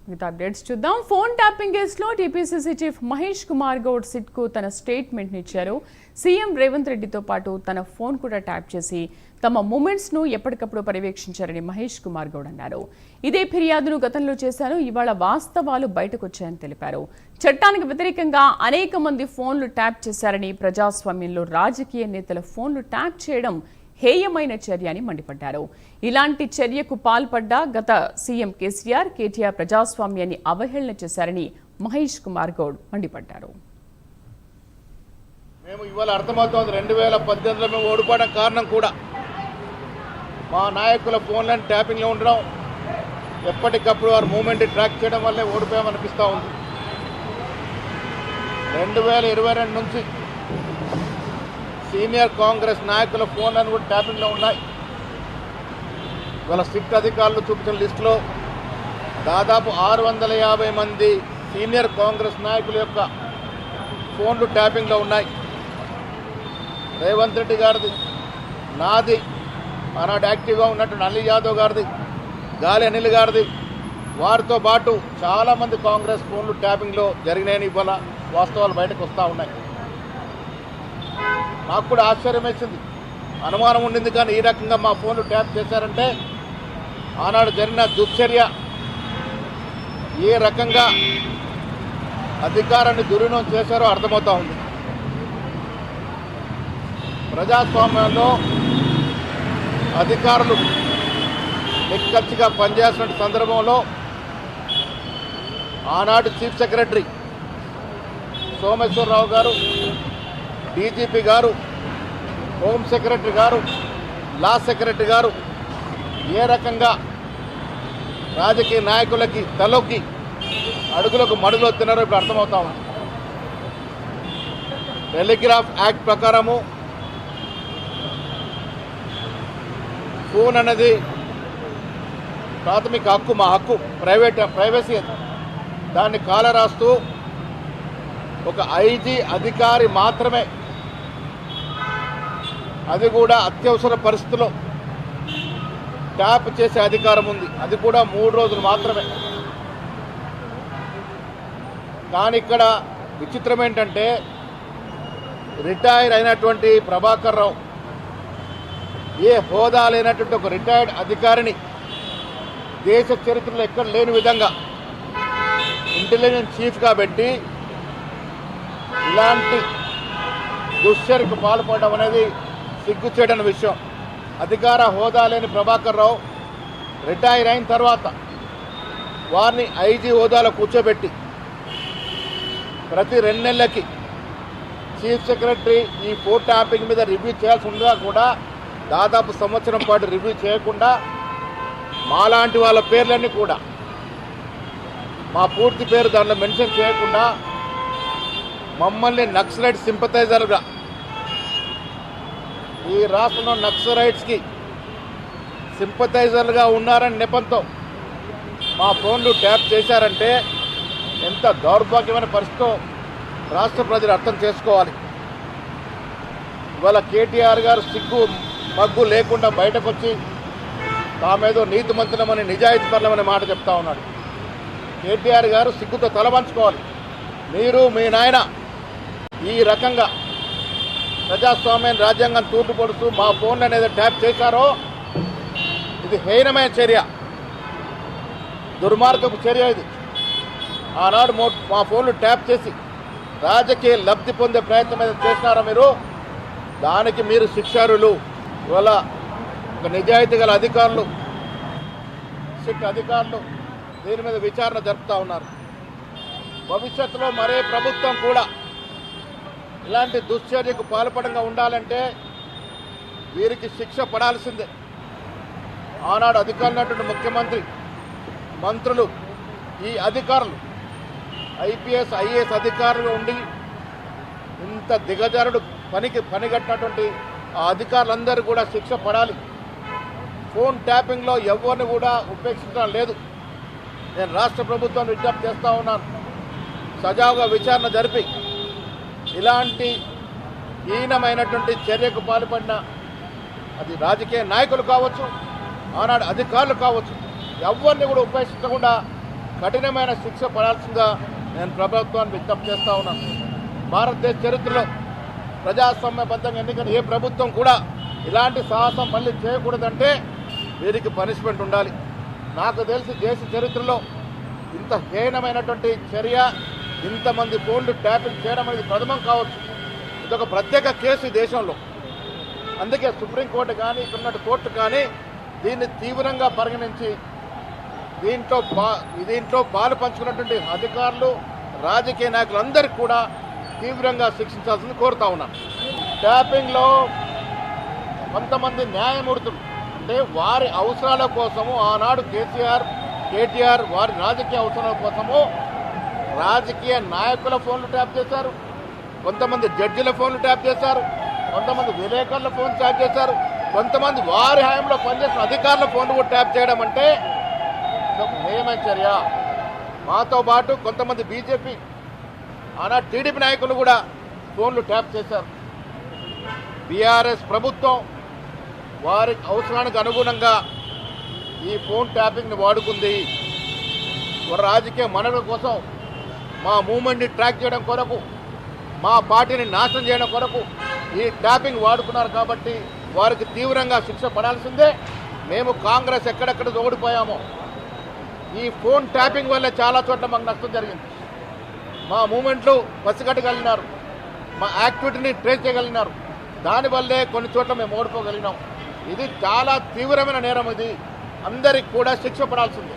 మిగతా అప్డేట్స్ చూద్దాం. Phone tapping కేసులో టీపీసీసీ చీఫ్ మహేష్ కుమార్ గౌడ్ సిట్కు తన స్టేట్మెంట్ ఇచ్చారు. సీఎం రేవంత్ రెడ్డితో పాటు తన ఫోన్ కూడా ట్యాప్ చేసి తమ మూమెంట్స్ ను ఎప్పటికప్పుడు పర్యవేక్షించారని మహేష్ కుమార్ గౌడ్ అన్నారు. ఇదే ఫిర్యాదును గతంలో చేశారు, ఇవాళ వాస్తవాలు బయటకొచ్చాయని తెలిపారు. చట్టానికి వ్యతిరేకంగా అనేక మంది ఫోన్లు ట్యాప్ చేశారని, ప్రజాస్వామ్యంలో రాజకీయ నేతల ఫోన్లు ట్యాప్ చేయడం హేయమైన చర్య అని మండిపడ్డారు. ఇలాంటి చర్యకు పాల్పడ్డ గత సీఎం కేటీఆర్ ప్రజాస్వామ్యాన్ని అవహేళన చేశారని మహేష్ కుమార్ గౌడ్ మండిపడ్డారు. మేము ఇవాళ అర్థమవుతోంది 2018లో మేము ఓడిపోవడం కారణం కూడా మా నాయకుల ఫోన్లను ట్యాపింగ్లో ఉండడం, ఎప్పటికప్పుడు వారి మూమెంట్ ట్రాక్ చేయడం వల్లే ఓడిపోయామనిపిస్తూ ఉంది. 2022 నుంచి సీనియర్ కాంగ్రెస్ నాయకుల ఫోన్లను కూడా ట్యాపింగ్లో ఉన్నాయి. ఇవాళ సిట్ అధికారులు చూపించిన లిస్టులో దాదాపు 650 మంది సీనియర్ కాంగ్రెస్ నాయకుల యొక్క ఫోన్లు ట్యాపింగ్లో ఉన్నాయి. రేవంత్ రెడ్డి గారిది, నాది, ఆనాడు యాక్టివ్గా ఉన్నటువంటి అనిల్ యాదవ్ గారిది, గాలి అనిల్ గారిది, వారితో పాటు చాలామంది కాంగ్రెస్ ఫోన్లు ట్యాపింగ్లో జరిగినాయని ఇవాళ వాస్తవాలు బయటకు వస్తూ ఉన్నాయి. నాకు కూడా ఆశ్చర్యం వేసింది, అనుమానం ఉండింది. కానీ ఈ రకంగా మా ఫోన్లు ట్యాప్ చేశారంటే ఆనాడు జరిగిన దుశ్చర్య, ఏ రకంగా అధికారాన్ని దుర్వినియోగం చేశారో అర్థమవుతూ ఉంది. ప్రజాస్వామ్యంలో అధికారులు నిక్కచ్చిగా పనిచేసిన సందర్భంలో ఆనాడు చీఫ్ సెక్రటరీ సోమేశ్వరరావు గారు, డీజీపీ గారు, హోమ్ సెక్రటరీ గారు, లా సెక్రటరీ గారు ఏ రకంగా రాజకీయ నాయకులకి తలొక్కి అడుగులకు మడుగులో తిన్నారో ఇప్పుడు అర్థమవుతా ఉంది. టెలిగ్రాఫ్ యాక్ట్ ప్రకారము ఫోన్ అనేది ప్రాథమిక హక్కు, మా హక్కు, ప్రైవసీ. దాన్ని కాలరాస్తూ ఒక ఐజీ అధికారి మాత్రమే, అది కూడా అత్యవసర పరిస్థితుల్లో ట్యాప్ చేసే అధికారం ఉంది. అది కూడా 3 రోజులు మాత్రమే. కానీ ఇక్కడ విచిత్రం ఏంటంటే రిటైర్ అయినటువంటి ప్రభాకర్ రావు, ఏ హోదా లేనటువంటి ఒక రిటైర్డ్ అధికారిని దేశ చరిత్రలో ఎక్కడ లేని విధంగా ఇంటెలిజెన్స్ చీఫ్గా పెట్టి ఇలాంటి దుశ్చర్యకు పాల్పడడం అనేది సిగ్గుచేటని విషయం. అధికార హోదా లేని ప్రభాకర్ రావు రిటైర్ అయిన తర్వాత వారిని ఐజీ హోదాలో కూర్చోబెట్టి ప్రతి 2 నెలలకి చీఫ్ సెక్రటరీ ఈ ఫోన్ ట్యాపింగ్ మీద రివ్యూ చేయాల్సి ఉండగా కూడా దాదాపు సంవత్సరం పాటు రివ్యూ చేయకుండా మాలాంటి వాళ్ళ పేర్లన్నీ కూడా, మా పూర్తి పేరు దాంట్లో మెన్షన్ చేయకుండా మమ్మల్ని నక్సలైట్ సింపథైజర్గా, ఈ రాష్ట్రంలో నక్సలైట్స్కి సింపథైజర్లుగా ఉన్నారని నెపంతో మా ఫోన్లు ట్యాప్ చేశారంటే ఎంత దౌర్భాగ్యమైన పరిస్థితితో రాష్ట్ర ప్రజలు అర్థం చేసుకోవాలి. ఇవాళ కేటీఆర్ గారు సిగ్గు మగ్గు లేకుండా బయటకు వచ్చి తామేదో నీతిమంతులమని, నిజాయితీ పరులమనే మాట చెప్తా ఉన్నాడు. కేటీఆర్ గారు సిగ్గుతో తలవంచుకోవాలి. మీరు, మీ నాయన ఈ రకంగా ప్రజాస్వామ్యం, రాజ్యాంగం తూటు పడుతూ మా ఫోన్లు అనేది ట్యాప్ చేశారో ఇది హీనమైన చర్య, దుర్మార్గపు చర్య. ఇది ఆనాడు మా ఫోన్లు ట్యాప్ చేసి రాజకీయ లబ్ధి పొందే ప్రయత్నం ఏదో చేసినారో మీరు, దానికి మీరు శిక్షార్హులు. ఇవాళ ఒక నిజాయితీ గల అధికారులు, సిట్ అధికారులు దీని మీద విచారణ జరుపుతూ ఉన్నారు. భవిష్యత్తులో మరే ప్రభుత్వం కూడా ఇలాంటి దుశ్చర్యకు పాల్పడంగా ఉండాలంటే వీరికి శిక్ష పడాల్సిందే. ఆనాడు అధికారులు, ముఖ్యమంత్రి, మంత్రులు, ఈ అధికారులు ఐపీఎస్, ఐఏఎస్ అధికారులు ఉండి ఇంత దిగజారుడు పనిగట్టినటువంటి ఆ అధికారులందరూ కూడా శిక్ష పడాలి. ఫోన్ ట్యాపింగ్లో ఎవరిని కూడా ఉపేక్షించడం లేదు. నేను రాష్ట్ర ప్రభుత్వాన్ని విజ్ఞప్తి చేస్తూ ఉన్నాను, సజావుగా విచారణ జరిపి ఇలాంటి హీనమైనటువంటి చర్యకు పాల్పడిన అది రాజకీయ నాయకులు కావచ్చు, ఆనాడు అధికారులు కావచ్చు, ఎవరిని కూడా ఉపేక్షించకుండా కఠినమైన శిక్ష పడాల్సిందిగా నేను ప్రభుత్వాన్ని విజ్ఞప్తి చేస్తా ఉన్నాను. భారతదేశ చరిత్రలో ప్రజాస్వామ్యబద్ధంగా ఎన్నికైన ఏ ప్రభుత్వం కూడా ఇలాంటి సాహసం మళ్ళీ చేయకూడదంటే వీరికి పనిష్మెంట్ ఉండాలి. నాకు తెలిసి దేశ చరిత్రలో ఇంత హీనమైనటువంటి చర్య, ఇంతమంది ఫోన్లు ట్యాపింగ్ చేయడం అనేది ప్రథమం కావచ్చు. ఇదొక ప్రత్యేక కేసు ఈ దేశంలో. అందుకే సుప్రీంకోర్టు కానీ ఇక్కడ కోర్టు కానీ దీన్ని తీవ్రంగా పరిగణించి దీంట్లో పాలు పంచుకున్నటువంటి అధికారులు, రాజకీయ నాయకులందరికీ కూడా తీవ్రంగా శిక్షించాల్సింది కోరుతా ఉన్నాను. ట్యాపింగ్లో కొంతమంది న్యాయమూర్తులు అంటే వారి అవసరాల కోసము ఆనాడు కేటీఆర్ వారి రాజకీయ అవసరాల కోసము రాజకీయ నాయకుల ఫోన్లు ట్యాప్ చేశారు, కొంతమంది జడ్జిల ఫోన్లు ట్యాప్ చేశారు, కొంతమంది విలేకరుల ఫోన్ ట్యాప్ చేశారు, కొంతమంది వారి హయాంలో పనిచేసిన అధికారుల ఫోన్లు కూడా ట్యాప్ చేయడం అంటే నియమ చర్య. మాతో పాటు కొంతమంది బీజేపీ ఆనాడు టీడీపీ నాయకులు కూడా ఫోన్లు ట్యాప్ చేశారు. బీఆర్ఎస్ ప్రభుత్వం వారి అవసరానికి అనుగుణంగా ఈ ఫోన్ ట్యాపింగ్ని వాడుకుంది. వారి రాజకీయ మనుగడ కోసం, మా మూమెంట్ని ట్రాక్ చేయడం కొరకు, మా పార్టీని నాశనం చేయడం కొరకు ఈ ట్యాపింగ్ వాడుకున్నారు. కాబట్టి వారికి తీవ్రంగా శిక్ష పడాల్సిందే. మేము కాంగ్రెస్ ఎక్కడెక్కడ ఓడిపోయామో ఈ ఫోన్ ట్యాపింగ్ వల్ల చాలా చోట్ల మాకు నష్టం జరిగింది. మా మూమెంట్లు పసిగట్టగలిగినారు, మా యాక్టివిటీని ట్రేస్ చేయగలిగినారు. దానివల్లే కొన్ని చోట్ల మేము ఓడిపోగలిగినాం. ఇది చాలా తీవ్రమైన నేరం. ఇది అందరికి కూడా శిక్ష పడాల్సిందే.